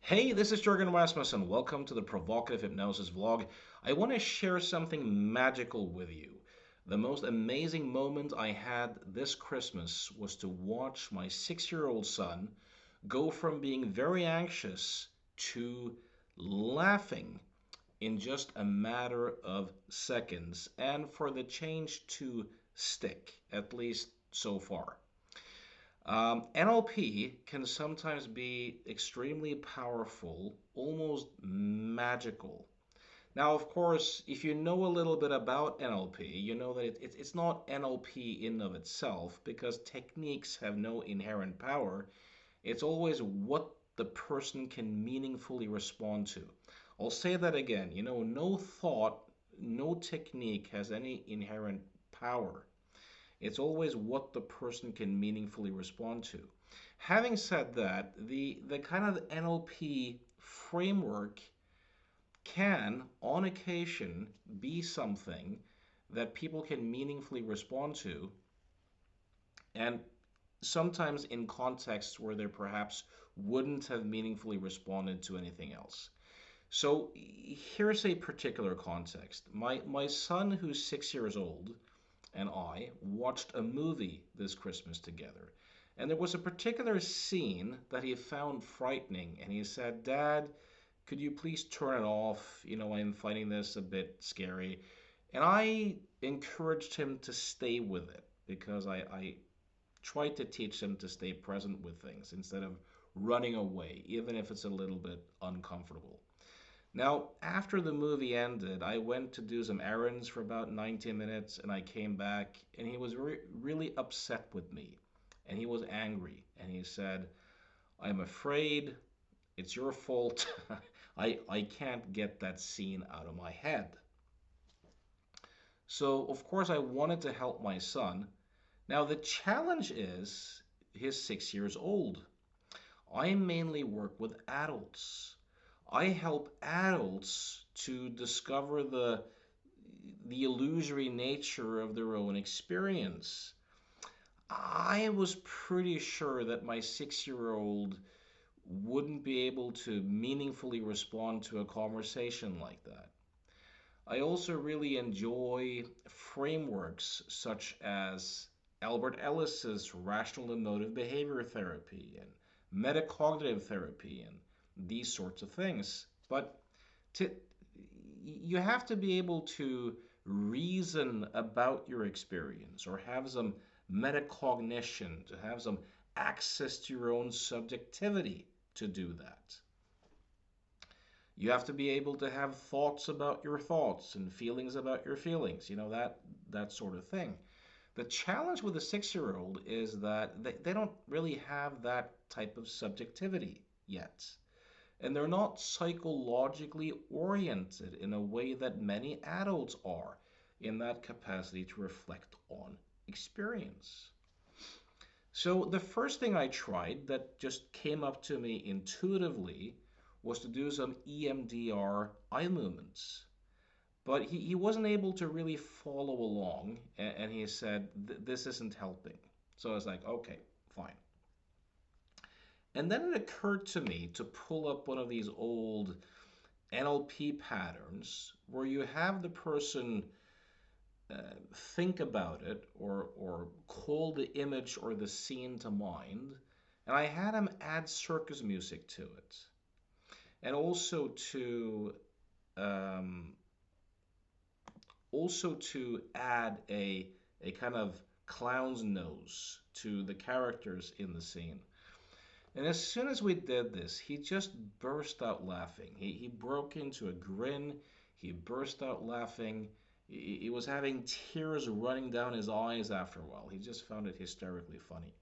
Hey, this is Jürgen Rasmussen. Welcome to the Provocative Hypnosis vlog. I want to share something magical with you. The most amazing moment I had this Christmas was to watch my 6-year-old son go from being very anxious to laughing in just a matter of seconds, and for the change to stick, at least so far. NLP can sometimes be extremely powerful, almost magical. Now, of course, if you know a little bit about NLP, you know that it's not NLP in of itself because techniques have no inherent power. It's always what the person can meaningfully respond to. I'll say that again. No thought, no technique has any inherent power. It's always what the person can meaningfully respond to. Having said that, the kind of NLP framework can, on occasion, be something that people can meaningfully respond to, and sometimes in contexts where they perhaps wouldn't have meaningfully responded to anything else. So here's a particular context. My son, who's 6 years old, and I watched a movie this Christmas together. And there was a particular scene that he found frightening. And he said, Dad, could you please turn it off? I'm finding this a bit scary. And I encouraged him to stay with it because I tried to teach him to stay present with things instead of running away, even if it's a little bit uncomfortable. Now, after the movie ended, I went to do some errands for about 90 minutes and I came back and he was really upset with me and he was angry and he said, I'm afraid it's your fault. I can't get that scene out of my head. So, of course, I wanted to help my son. Now, the challenge is he's 6 years old. I mainly work with adults. I help adults to discover the illusory nature of their own experience. I was pretty sure that my 6-year-old wouldn't be able to meaningfully respond to a conversation like that. I also really enjoy frameworks such as Albert Ellis's rational emotive behavior therapy and metacognitive therapy and these sorts of things. But to, you have to be able to reason about your experience or have some metacognition, to have some access to your own subjectivity to do that. You have to be able to have thoughts about your thoughts and feelings about your feelings, that sort of thing. The challenge with a 6-year-old is that they don't really have that type of subjectivity yet. And they're not psychologically oriented in a way that many adults are in that capacity to reflect on experience. So the first thing I tried that just came up to me intuitively was to do some EMDR eye movements. But he wasn't able to really follow along, and he said, This isn't helping. So I was like, okay, fine. And then it occurred to me to pull up one of these old NLP patterns where you have the person think about it or call the image or the scene to mind. And I had him add circus music to it. And um, also to add a kind of clown's nose to the characters in the scene. And as soon as we did this, he just burst out laughing. He broke into a grin. He burst out laughing. He was having tears running down his eyes after a while. He just found it hysterically funny.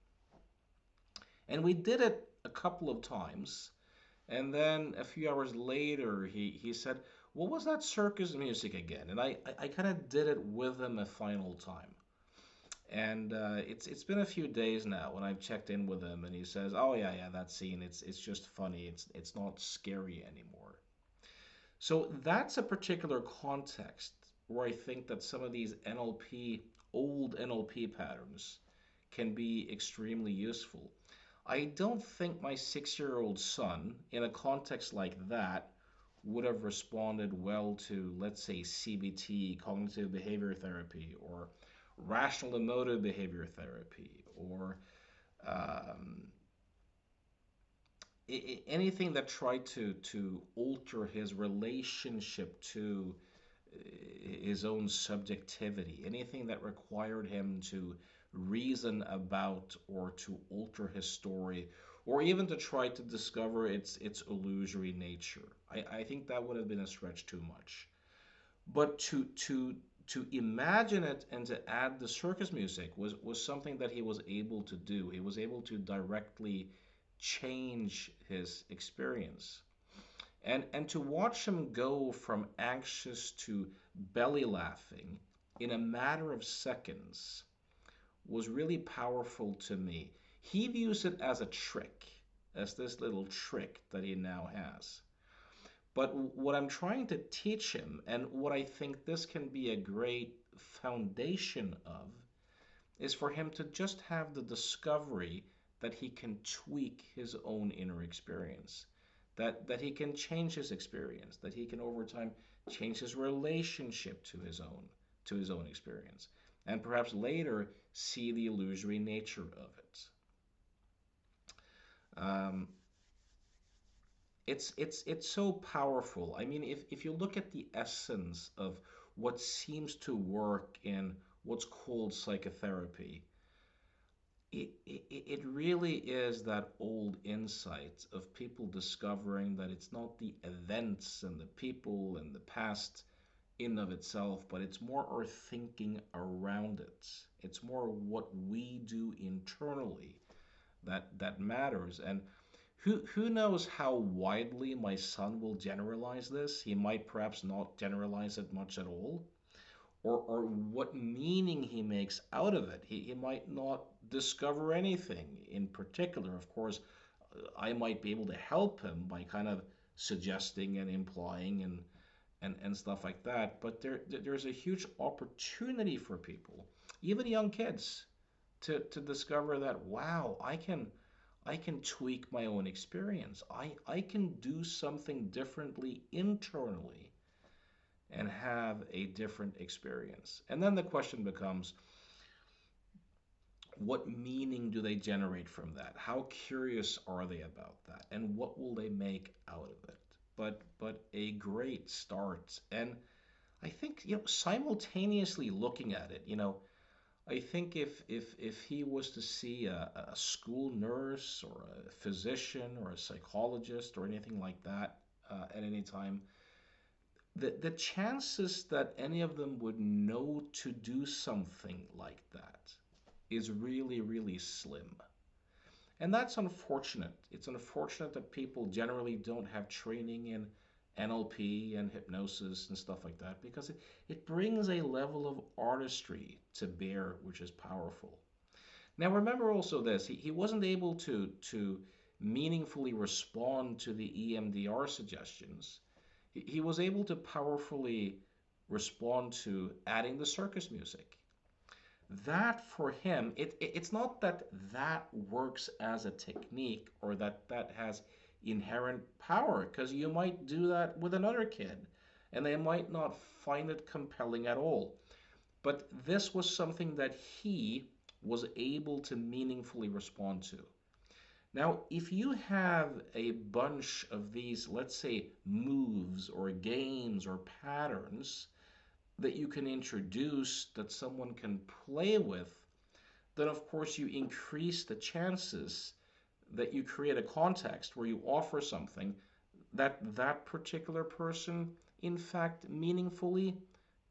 And we did it a couple of times. And then a few hours later, he said, What was that circus music again? And I kind of did it with him a final time. And it's been a few days now when I've checked in with him, and he says, "Oh yeah, that scene. It's just funny. It's not scary anymore." So that's a particular context where I think that some of these old NLP patterns can be extremely useful. I don't think my 6 year old son, in a context like that, would have responded well to, let's say, CBT, cognitive behavior therapy, or rational emotive behavior therapy, or um, anything that tried to alter his relationship to his own subjectivity, anything that required him to reason about or to alter his story, or even to try to discover its illusory nature. I think that would have been a stretch too much. But to imagine it and to add the circus music was something that he was able to do. He was able to directly change his experience. And to watch him go from anxious to belly laughing in a matter of seconds was really powerful to me. He views it as a trick, as this little trick that he now has. But what I'm trying to teach him, and what I think this can be a great foundation of, is for him to just have the discovery that he can tweak his own inner experience, that he can change his experience, that he can over time change his relationship to his own experience, and perhaps later see the illusory nature of it. Um, it's so powerful. I mean, if you look at the essence of what seems to work in what's called psychotherapy, it really is that old insight of people discovering that it's not the events and the people and the past in of itself, but it's more our thinking around it. It's more what we do internally that matters. And who knows how widely my son will generalize this? He might perhaps not generalize it much at all, or what meaning he makes out of it. He might not discover anything in particular. Of course, I might be able to help him by kind of suggesting and implying and stuff like that. But there's a huge opportunity for people, even young kids, to discover that, wow, I can tweak my own experience. I can do something differently internally and have a different experience. And then the question becomes, what meaning do they generate from that? How curious are they about that? And what will they make out of it? But a great start. And I think, simultaneously looking at it, I think if he was to see a school nurse or a physician or a psychologist or anything like that at any time, the chances that any of them would know to do something like that is really, really slim. And that's unfortunate. It's unfortunate that people generally don't have training in NLP and hypnosis and stuff like that, because it brings a level of artistry to bear, which is powerful. Now, remember also this, he wasn't able to meaningfully respond to the EMDR suggestions. He was able to powerfully respond to adding the circus music. That for him, it's not that that works as a technique or that has inherent power, because you might do that with another kid and they might not find it compelling at all. But this was something that he was able to meaningfully respond to. Now, if you have a bunch of these, let's say, moves or games or patterns that you can introduce that someone can play with, then of course you increase the chances that you create a context where you offer something that that particular person, in fact, meaningfully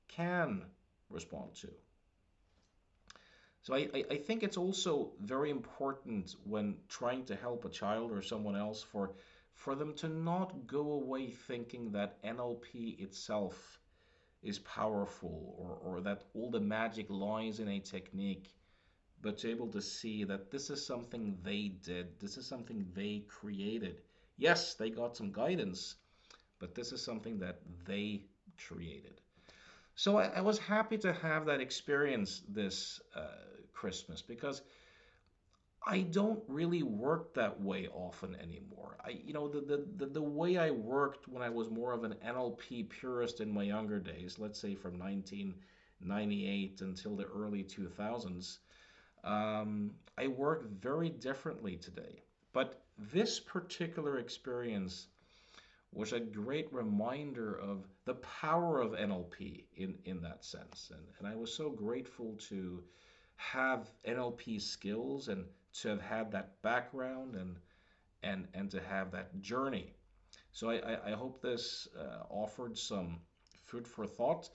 can respond to. So I think it's also very important when trying to help a child or someone else for them to not go away thinking that NLP itself is powerful, or that all the magic lies in a technique, but to able to see that this is something they did, this is something they created. Yes, they got some guidance, but this is something that they created. So I was happy to have that experience this Christmas, because I don't really work that way often anymore. The way I worked when I was more of an NLP purist in my younger days, let's say from 1998 until the early 2000s, I work very differently today. But this particular experience was a great reminder of the power of NLP in that sense. And I was so grateful to have NLP skills and to have had that background and to have that journey. So I hope this offered some food for thought.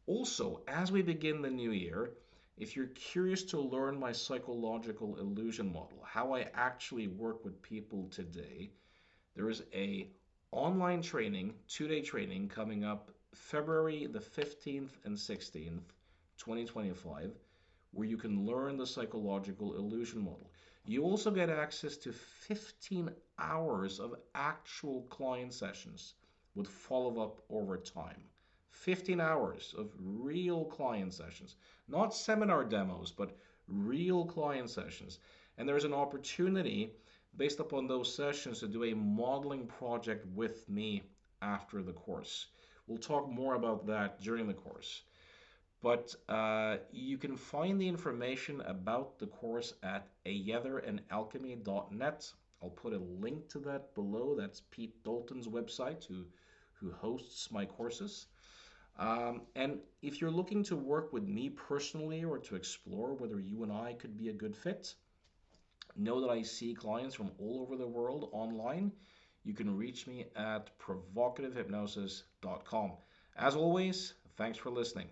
Also, as we begin the new year, if you're curious to learn my psychological illusion model, how I actually work with people today, there is a online training, 2-day training coming up February the 15th and 16th, 2025, where you can learn the psychological illusion model. You also get access to 15 hours of actual client sessions with follow up over time. 15 hours of real client sessions, not seminar demos, but real client sessions. And there's an opportunity based upon those sessions to do a modeling project with me after the course. We'll talk more about that during the course. But you can find the information about the course at ayetherandalchemy.net. I'll put a link to that below. That's Pete Dalton's website, who hosts my courses. And if you're looking to work with me personally or to explore whether you and I could be a good fit, know that I see clients from all over the world online. You can reach me at provocativehypnosis.com. As always, thanks for listening.